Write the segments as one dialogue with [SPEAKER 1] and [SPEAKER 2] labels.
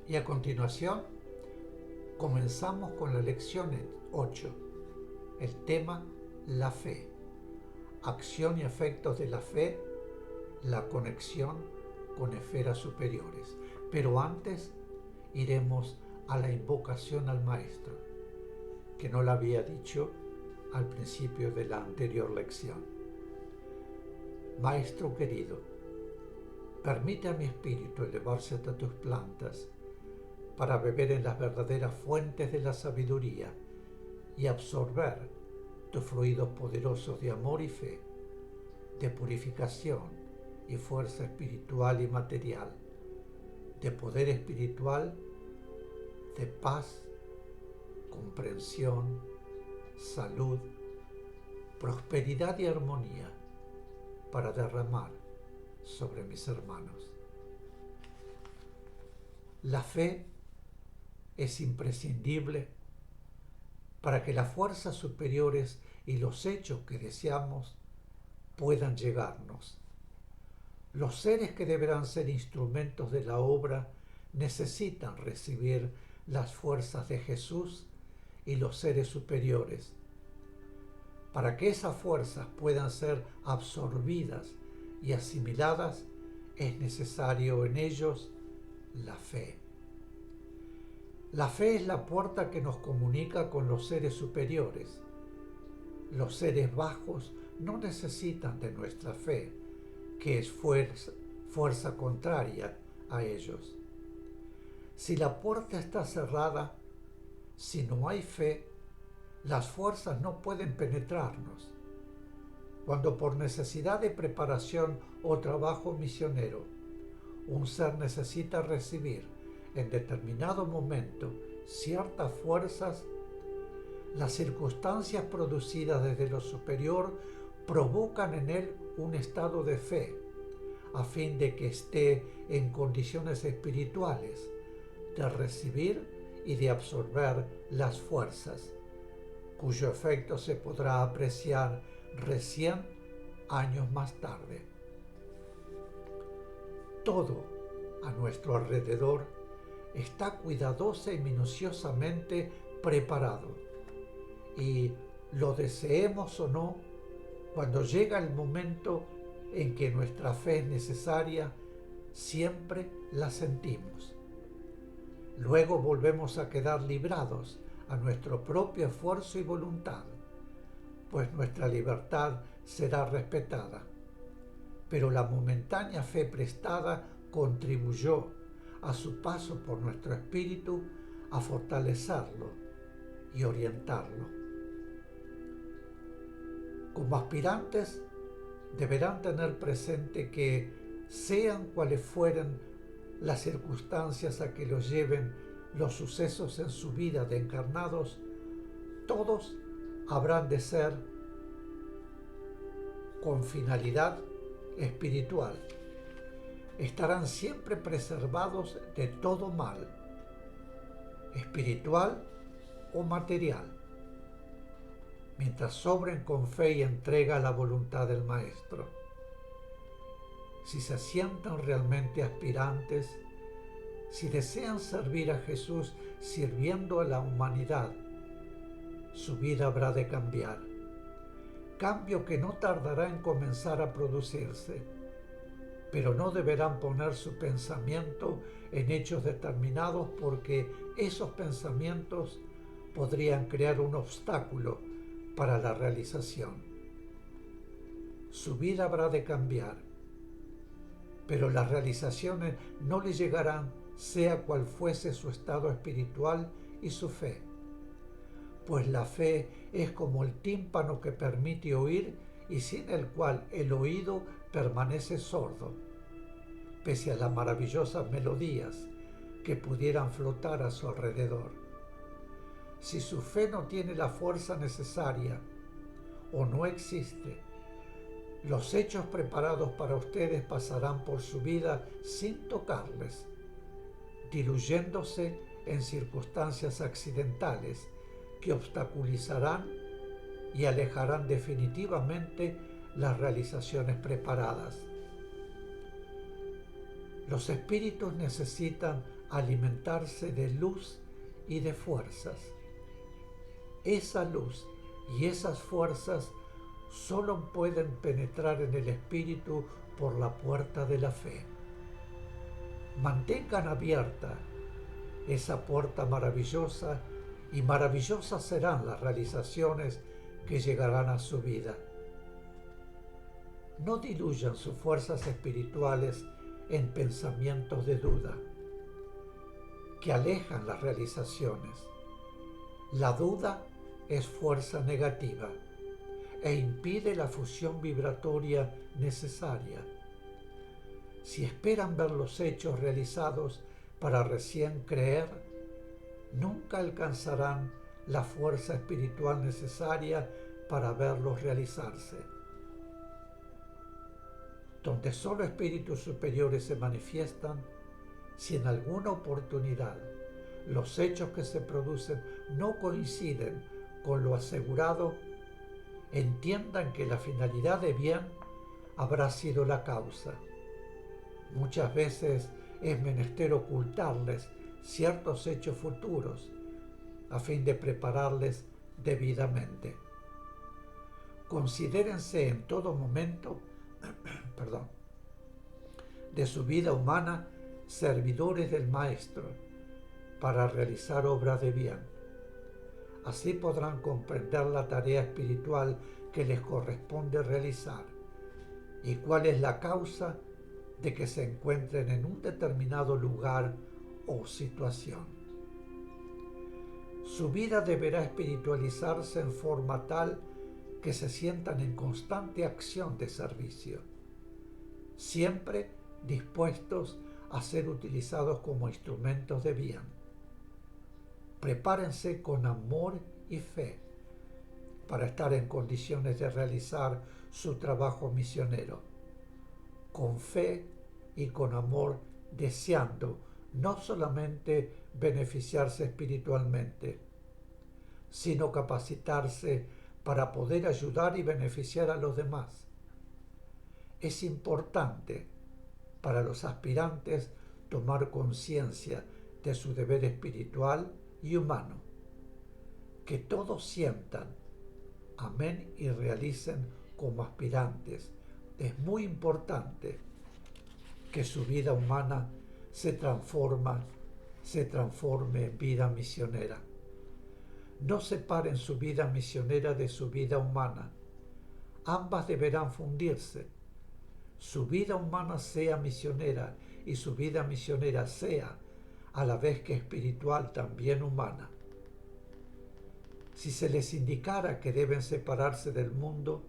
[SPEAKER 1] Y a continuación, comenzamos con la lección 8, el tema la fe, acción y efectos de la fe, la conexión con esferas superiores. Pero antes iremos a la invocación al Maestro, que no la había dicho al principio de la anterior lección. Maestro querido, permite a mi espíritu elevarse hasta tus plantas para beber en las verdaderas fuentes de la sabiduría y absorber tus fluidos poderosos de amor y fe, de purificación y fuerza espiritual y material, de poder espiritual, de paz, comprensión, salud, prosperidad y armonía para derramar sobre mis hermanos. La fe es imprescindible para que las fuerzas superiores y los hechos que deseamos puedan llegarnos. Los seres que deberán ser instrumentos de la obra necesitan recibir las fuerzas de Jesús y los seres superiores. Para que esas fuerzas puedan ser absorbidas y asimiladas, es necesario en ellos la fe. La fe es la puerta que nos comunica con los seres superiores. Los seres bajos no necesitan de nuestra fe, que es fuerza contraria a ellos. Si la puerta está cerrada, si no hay fe, las fuerzas no pueden penetrarnos. Cuando por necesidad de preparación o trabajo misionero, un ser necesita recibir en determinado momento ciertas fuerzas, las circunstancias producidas desde lo superior provocan en él un estado de fe, a fin de que esté en condiciones espirituales de recibir y de absorber las fuerzas, cuyo efecto se podrá apreciar recién años más tarde. Todo a nuestro alrededor está cuidadosa y minuciosamente preparado, y lo deseemos o no, cuando llega el momento en que nuestra fe es necesaria, siempre la sentimos. Luego volvemos a quedar librados a nuestro propio esfuerzo y voluntad, pues nuestra libertad será respetada. Pero la momentánea fe prestada contribuyó a su paso por nuestro espíritu a fortalecerlo y orientarlo. Como aspirantes, deberán tener presente que, sean cuales fueren las circunstancias a que los lleven los sucesos en su vida de encarnados, todos habrán de ser con finalidad espiritual. Estarán siempre preservados de todo mal, espiritual o material, mientras obren con fe y entrega a la voluntad del Maestro. Si se sientan realmente aspirantes, si desean servir a Jesús sirviendo a la humanidad, su vida habrá de cambiar, cambio que no tardará en comenzar a producirse. Pero no deberán poner su pensamiento en hechos determinados, porque esos pensamientos podrían crear un obstáculo para la realización. Su vida habrá de cambiar, pero las realizaciones no le llegarán, sea cual fuese su estado espiritual y su fe, pues la fe es como el tímpano que permite oír y sin el cual el oído permanece sordo, pese a las maravillosas melodías que pudieran flotar a su alrededor. Si su fe no tiene la fuerza necesaria o no existe, los hechos preparados para ustedes pasarán por su vida sin tocarles, diluyéndose en circunstancias accidentales que obstaculizarán y alejarán definitivamente las realizaciones preparadas. Los espíritus necesitan alimentarse de luz y de fuerzas. Esa luz y esas fuerzas solo pueden penetrar en el espíritu por la puerta de la fe. Mantengan abierta esa puerta maravillosa y maravillosas serán las realizaciones que llegarán a su vida. No diluyan sus fuerzas espirituales en pensamientos de duda, que alejan las realizaciones. La duda es fuerza negativa e impide la fusión vibratoria necesaria. Si esperan ver los hechos realizados para recién creer, nunca alcanzarán la fuerza espiritual necesaria para verlos realizarse. Donde solo espíritus superiores se manifiestan, si en alguna oportunidad los hechos que se producen no coinciden con lo asegurado, entiendan que la finalidad de bien habrá sido la causa. Muchas veces es menester ocultarles ciertos hechos futuros a fin de prepararles debidamente. Considérense en todo momento de su vida humana servidores del Maestro para realizar obras de bien. Así podrán comprender la tarea espiritual que les corresponde realizar y cuál es la causa de que se encuentren en un determinado lugar o situación. Su vida deberá espiritualizarse en forma tal que se sientan en constante acción de servicio, siempre dispuestos a ser utilizados como instrumentos de bien. Prepárense con amor y fe para estar en condiciones de realizar su trabajo misionero, con fe y con amor, deseando no solamente beneficiarse espiritualmente, sino capacitarse para poder ayudar y beneficiar a los demás. Es importante para los aspirantes tomar conciencia de su deber espiritual y humano, que todos sientan, amén, y realicen como aspirantes. Es muy importante que su vida humana se transforme en vida misionera. No separen su vida misionera de su vida humana. Ambas deberán fundirse. Su vida humana sea misionera y su vida misionera sea, a la vez que espiritual, también humana. Si se les indicara que deben separarse del mundo,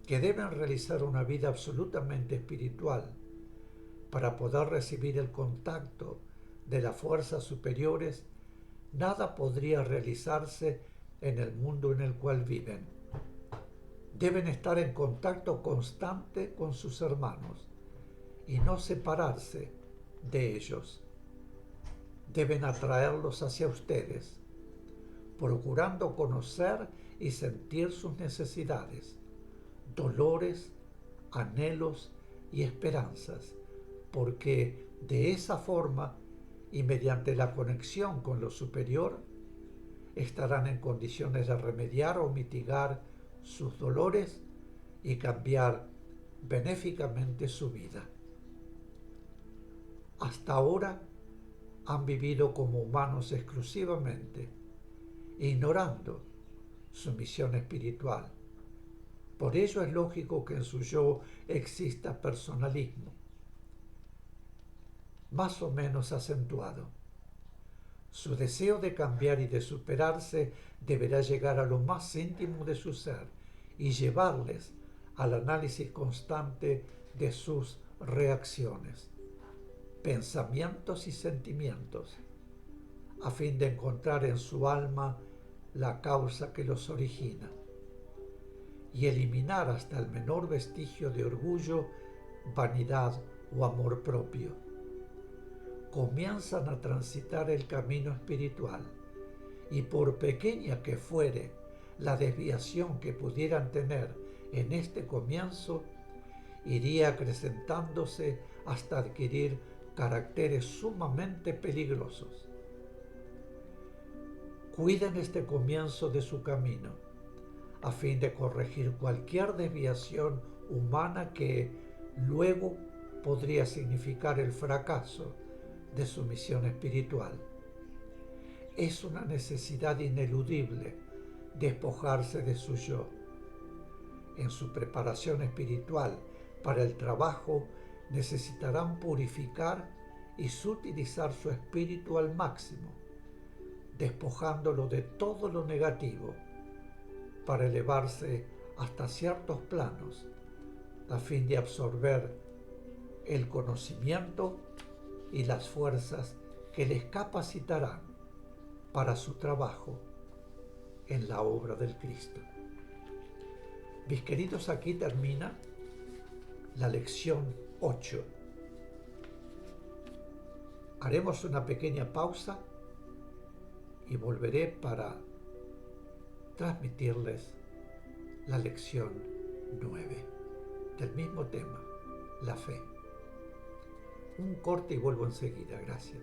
[SPEAKER 1] que deben realizar una vida absolutamente espiritual para poder recibir el contacto de las fuerzas superiores, nada podría realizarse en el mundo en el cual viven. Deben estar en contacto constante con sus hermanos y no separarse de ellos. Deben atraerlos hacia ustedes, procurando conocer y sentir sus necesidades, dolores, anhelos y esperanzas, porque de esa forma y mediante la conexión con lo superior, estarán en condiciones de remediar o mitigar sus dolores y cambiar benéficamente su vida. Hasta ahora han vivido como humanos exclusivamente, ignorando su misión espiritual. Por ello es lógico que en su yo exista personalismo, más o menos acentuado. Su deseo de cambiar y de superarse deberá llegar a lo más íntimo de su ser y llevarles al análisis constante de sus reacciones, pensamientos y sentimientos, a fin de encontrar en su alma la causa que los origina y eliminar hasta el menor vestigio de orgullo, vanidad o amor propio. Comienzan a transitar el camino espiritual y por pequeña que fuere la desviación que pudieran tener en este comienzo, iría acrecentándose hasta adquirir caracteres sumamente peligrosos. Cuiden este comienzo de su camino, a fin de corregir cualquier desviación humana que luego podría significar el fracaso de su misión espiritual. Es una necesidad ineludible despojarse de su yo. En su preparación espiritual para el trabajo necesitarán purificar y sutilizar su espíritu al máximo, despojándolo de todo lo negativo para elevarse hasta ciertos planos a fin de absorber el conocimiento y las fuerzas que les capacitarán para su trabajo en la obra del Cristo. Mis queridos, aquí termina la lección 8. Haremos una pequeña pausa y volveré para transmitirles la lección 9 del mismo tema, la fe. Un corte y vuelvo enseguida. Gracias.